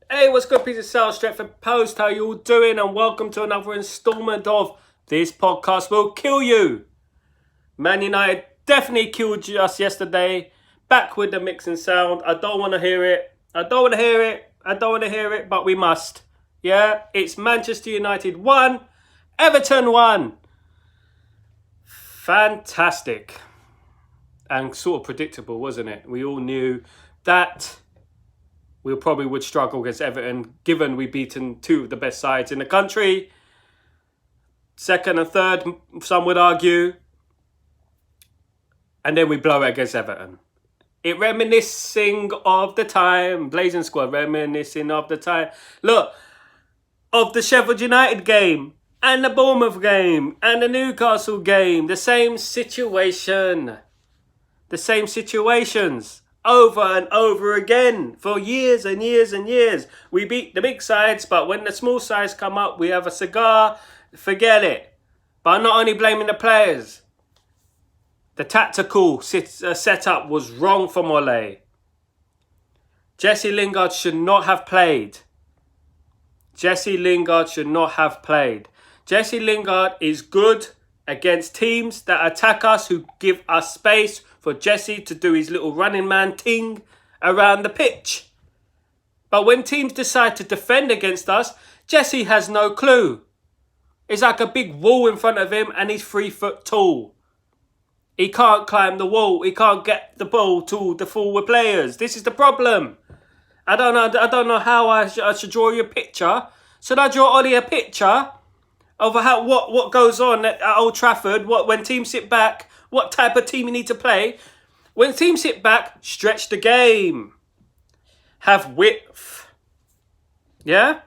Hey, what's good, piece of South Stretford Post? How you all doing? And welcome to another instalment of This Podcast Will Kill You. Man United definitely killed us yesterday. Back with the mix and sound. I don't want to hear it. But we must. Yeah, it's Manchester United 1, Everton 1. Fantastic. And sort of predictable, wasn't it? We all knew that we probably would struggle against Everton, given we've beaten two of the best sides in the country. Second and third, some would argue. And then we blow it against Everton. It reminiscing of the time, Blazing Squad, reminiscing of the time. Look, of the Sheffield United game, and the Bournemouth game, and the Newcastle game. The same situation. The same situations. Over and over again for years and years and years. We beat the big sides, but when the small sides come up, we have a cigar. Forget it. But I'm not only blaming the players. The tactical setup was wrong from Ole. Jesse Lingard should not have played. Jesse Lingard is good against teams that attack us, who give us space for Jesse to do his little running man ting around the pitch. But when teams decide to defend against us, Jesse has no clue. It's like a big wall in front of him and he's 3 foot tall. He can't climb the wall. He can't get the ball to the forward players. This is the problem. I don't know how I should draw you a picture. Should I draw Ollie a picture of what goes on at Old Trafford? When teams sit back, what type of team you need to play? When teams sit back, stretch the game. Have width. Yeah?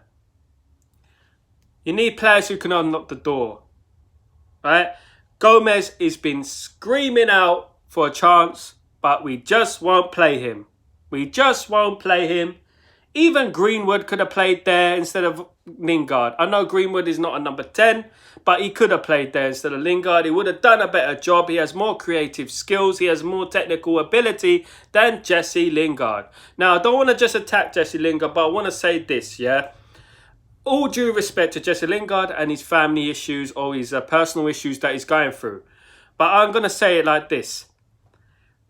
You need players who can unlock the door. Right? Gomez has been screaming out for a chance, but we just won't play him. Even Greenwood could have played there instead of Lingard. I know Greenwood is not a number 10, but he could have played there instead of Lingard. He would have done a better job. He has more creative skills. He has more technical ability than Jesse Lingard. Now, I don't want to just attack Jesse Lingard, but I want to say this, yeah? All due respect to Jesse Lingard and his family issues or his personal issues that he's going through. But I'm going to say it like this.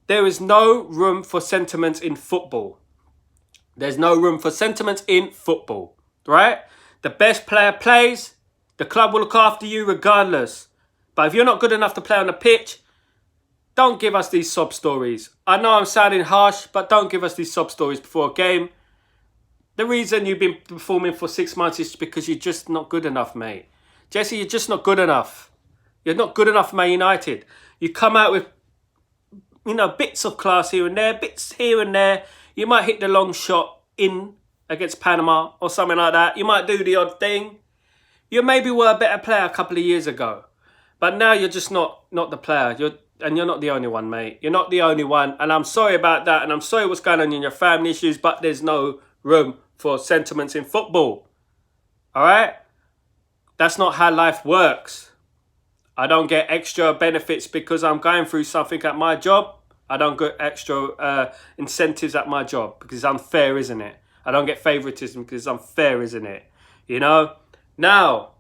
There is no room for sentiments in football. There's no room for sentiments in football, right? The best player plays. The club will look after you regardless. But if you're not good enough to play on the pitch, don't give us these sob stories. I know I'm sounding harsh, but don't give us these sob stories before a game. The reason you've been performing for 6 months is because you're just not good enough, mate. Jesse, you're just not good enough. You're not good enough for Man United. You come out with, bits of class here and there, bits here and there. You might hit the long shot in against Panama or something like that. You might do the odd thing. You maybe were a better player a couple of years ago. But now you're just not the player. You're not the only one, mate. You're not the only one. And I'm sorry about that. And I'm sorry what's going on in your family issues. But there's no room for sentiments in football. All right? That's not how life works. I don't get extra benefits because I'm going through something at my job. I don't get extra incentives at my job because it's unfair, isn't it? I don't get favoritism because it's unfair, isn't it? Now,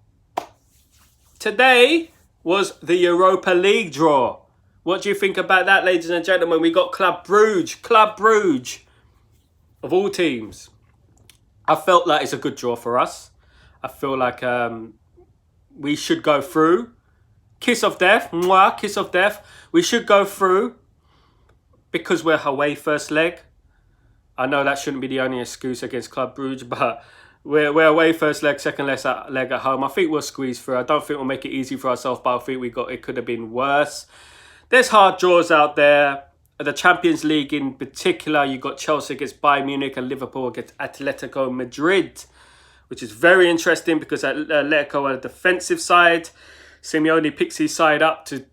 today was the Europa League draw. What do you think about that, ladies and gentlemen? We got Club Brugge, of all teams. I felt like it's a good draw for us. I feel like we should go through. Kiss of death. We should go through because we're away first leg. I know that shouldn't be the only excuse against Club Brugge, but we're away first leg, second leg at home. I think we'll squeeze through. I don't think we'll make it easy for ourselves, but I think it could have been worse. There's hard draws out there. The Champions League in particular, you got Chelsea against Bayern Munich and Liverpool against Atletico Madrid, which is very interesting because Atletico are a defensive side. Simeone picks his side up to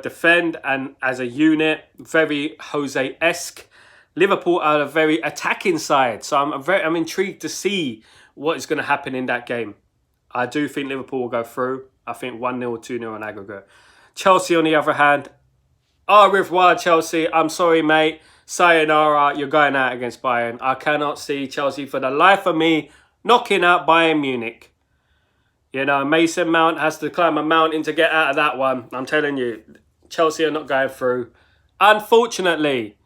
defend, and as a unit, very Jose-esque. Liverpool are a very attacking side, so I'm intrigued to see what is going to happen in that game. I do think Liverpool will go through. I think 1-0 or 2-0 on aggregate. Chelsea, on the other hand, au revoir, Chelsea. I'm sorry, mate. sayonara, you're going out against Bayern. I cannot see Chelsea for the life of me knocking out Bayern Munich. You know, Mason Mount has to climb a mountain to get out of that one. I'm telling you, Chelsea are not going through. Unfortunately.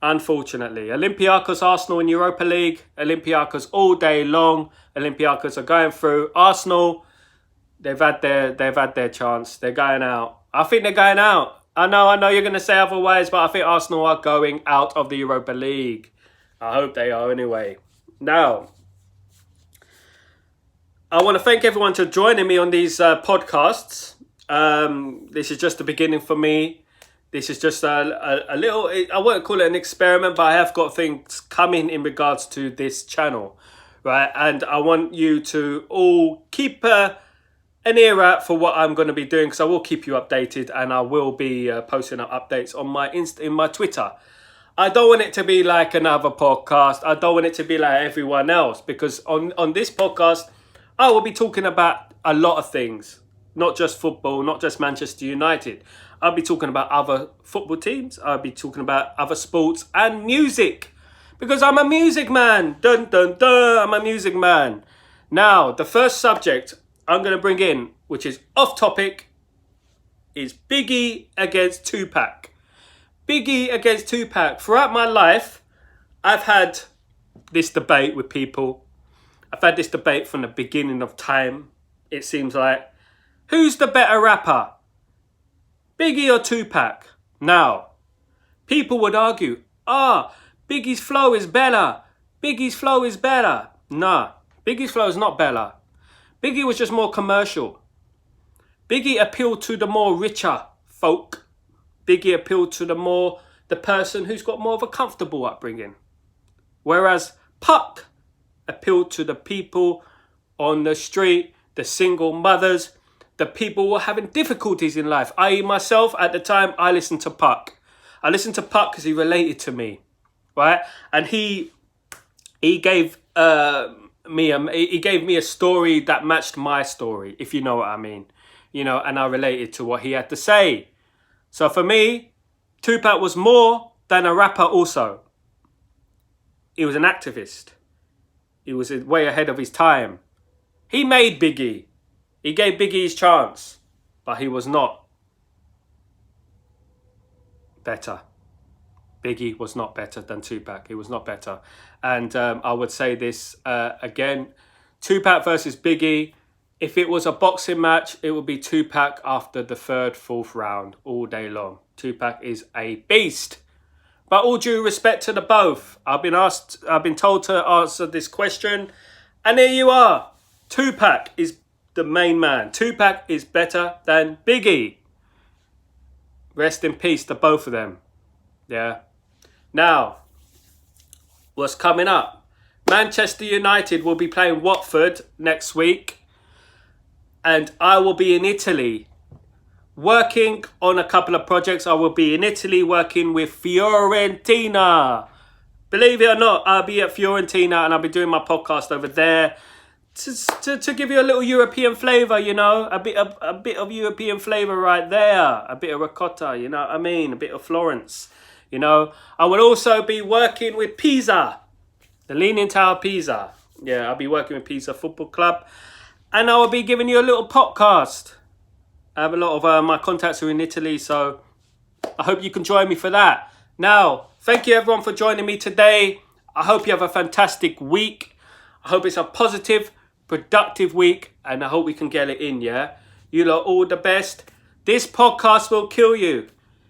Olympiacos, Arsenal in Europa League. Olympiacos all day long. Olympiacos are going through. Arsenal, they've had their chance. They're going out. I think they're going out. I know you're going to say otherwise, but I think Arsenal are going out of the Europa League. I hope they are anyway. Now, I want to thank everyone for joining me on these podcasts. This is just the beginning for me. This is just a little, I won't call it an experiment, but I have got things coming in regards to this channel, right? And I want you to all keep an ear out for what I'm going to be doing, because I will keep you updated, and I will be posting up updates on my in my Twitter. I don't want it to be like another podcast. I don't want it to be like everyone else, because on this podcast, I will be talking about a lot of things, not just football, not just Manchester United. I'll be talking about other football teams. I'll be talking about other sports and music, because I'm a music man. Dun, dun, dun. I'm a music man. Now, the first subject I'm going to bring in, which is off topic, is Biggie against Tupac. Biggie against Tupac. Throughout my life, I've had this debate with people. I've had this debate from the beginning of time, it seems like. Who's the better rapper? Biggie or Tupac? Now, people would argue, Biggie's flow is better. Biggie's flow is better. Nah, Biggie's flow is not better. Biggie was just more commercial. Biggie appealed to the more richer folk. Biggie appealed to the person who's got more of a comfortable upbringing. Whereas Puck appealed to the people on the street, the single mothers, the people who were having difficulties in life. I.e. myself, at the time, I listened to Puck. I listened to Puck because he related to me, right? And he gave me a story that matched my story, if you know what I mean. You know, and I related to what he had to say. So for me, Tupac was more than a rapper also. He was an activist. He was way ahead of his time. He made Biggie. He gave Biggie his chance. But he was not better. Biggie was not better than Tupac. He was not better. And I would say this again. Tupac versus Biggie. If it was a boxing match, it would be Tupac after the third, fourth round all day long. Tupac is a beast. But all due respect to the both, I've been told to answer this question. And here you are. Tupac is the main man. Tupac is better than Biggie. Rest in peace to both of them. Yeah. Now, what's coming up? Manchester United will be playing Watford next week. And I will be in Italy working on a couple of projects. I will be in Italy working with Fiorentina. Believe it or not, I'll be at Fiorentina and I'll be doing my podcast over there to give you a little European flavour, you know, a bit of European flavour right there, a bit of ricotta, you know what I mean, a bit of Florence, you know. I will also be working with Pisa, the Leaning Tower Pisa. Yeah, I'll be working with Pisa Football Club, and I will be giving you a little podcast. I have a lot of my contacts are in Italy, so I hope you can join me for that. Now, thank you everyone for joining me today. I hope you have a fantastic week. I hope it's a positive, productive week, and I hope we can get it in, yeah? You lot all the best. This podcast will kill you.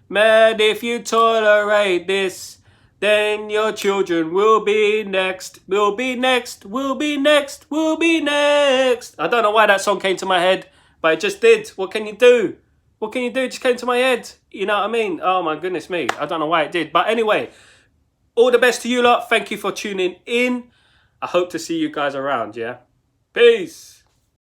Man, if you tolerate this, then your children will be next. Will be next, will be next, will be next. I don't know why that song came to my head, but it just did. What can you do? What can you do? It just came to my head. You know what I mean? Oh my goodness me. I don't know why it did. But anyway, all the best to you lot. Thank you for tuning in. I hope to see you guys around, yeah? Peace.